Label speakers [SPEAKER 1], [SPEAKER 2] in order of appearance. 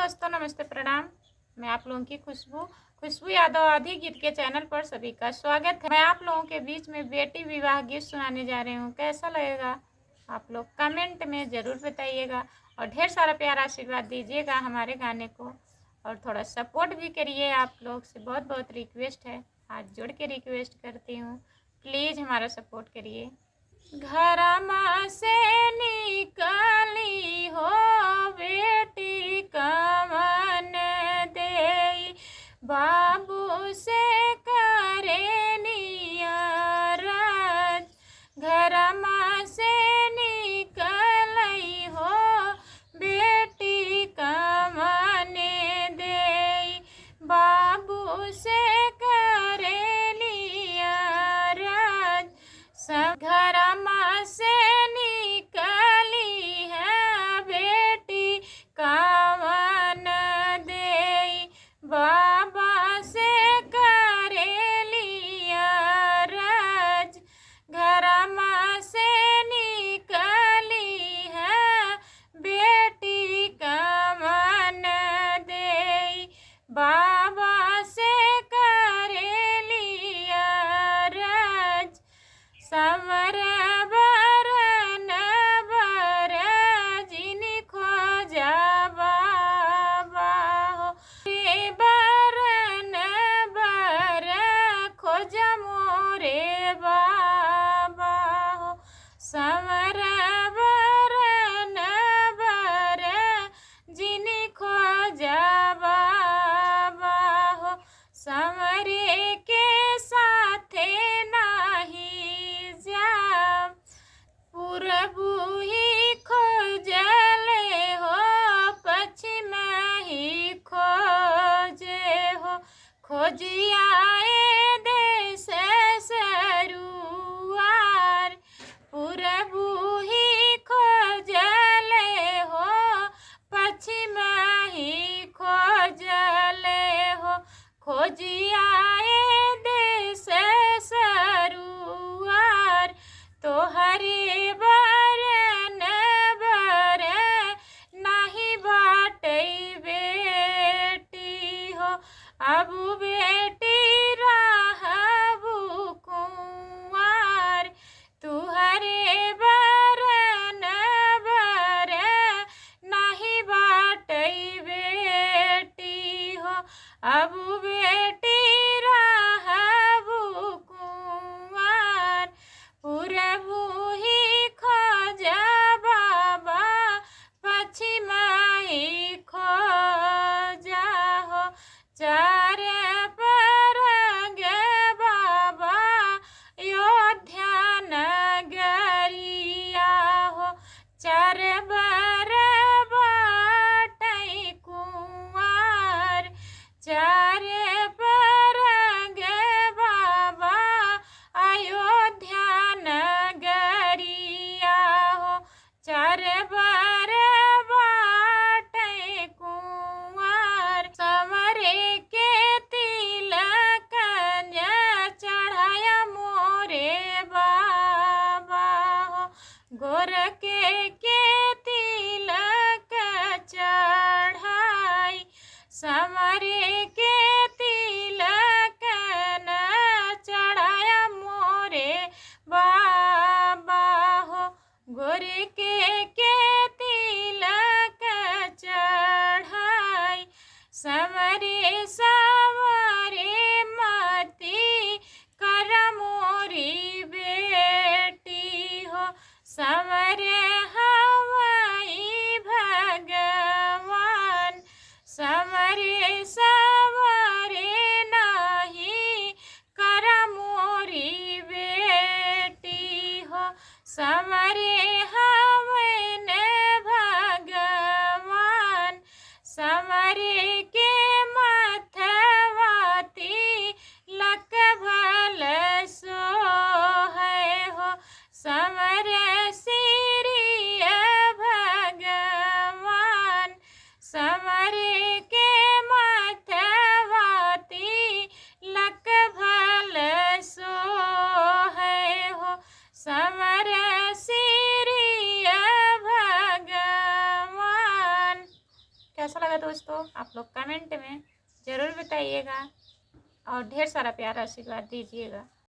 [SPEAKER 1] दोस्तों, नमस्ते, प्रणाम। मैं आप लोगों की खुशबू यादव आधी गीत के चैनल पर सभी का स्वागत है। मैं आप लोगों के बीच में बेटी विवाह गीत सुनाने जा रही हूँ। कैसा लगेगा आप लोग कमेंट में ज़रूर बताइएगा और ढेर सारा प्यार आशीर्वाद दीजिएगा हमारे गाने को और थोड़ा सपोर्ट भी करिए। आप लोग से बहुत बहुत रिक्वेस्ट है, हाथ जोड़ के रिक्वेस्ट करती हूँ, प्लीज़ हमारा सपोर्ट करिए। घरमा से निकली हो बेटी कमन देई, बाबू से करे नियरज। घरमा से निकली हो बेटी कमन देई, बाबू से करे नियरज। सब घरमा से निकली है बेटी कमन देई, बाबा से करे लियरज। घरमा से निकली है बेटी कमन देई, बाबा से करे लियरज। समर बरन बर जिनी खोजा बाबा हो, रे बरन बर खोजा मोरे बाबा हो। समर बरन बर जिनी खोजा बाबा हो, समरे के साथे नाही जाब। पूरबू ही खोजले हो, पश्चिम ही खोजे हो, खोजियाए देश सरुआर। पूरबू ही खोजले हो, पश्चिम ही खोजले हो, खोजियाए देश सरुआर। तोहरे बरन बर नाही बाटई बेटी हो, अबू बेटी रहबू कुंवार। तुहरे बरन बर नाही बाटई बेटी हो, अबू बेटी रहबू कुंवार। पूरबू ही खोजा बाबा, पश्चिम ही खोजा हो, चार परग बाबा अयोध्या नगरिया हो, चार बर बाटई कुंवार। चार परग बाबा अयोध्या नगरिया हो, चार बर बाटई कुंवार। समरे के तिलक चढ़ाया मोरे बाबा हो, गोर के तिलक चढ़ाई। समरे के तिलक न चढ़ाया मोरे बाबा हो, गोरे के तिलक चढ़ाई। समरे सवरे मती कर मोरी बेटी हो, समरे हवाई भगवान। समरे सवरे नहीं कर मोरी बेटी हो, समरे हवन भगवान। समरे के मथवाती लक भल सो है हो, समरे सी लगा दोस्तों आप लोग कमेंट में ज़रूर बताइएगा और ढेर सारा प्यार आशीर्वाद दीजिएगा।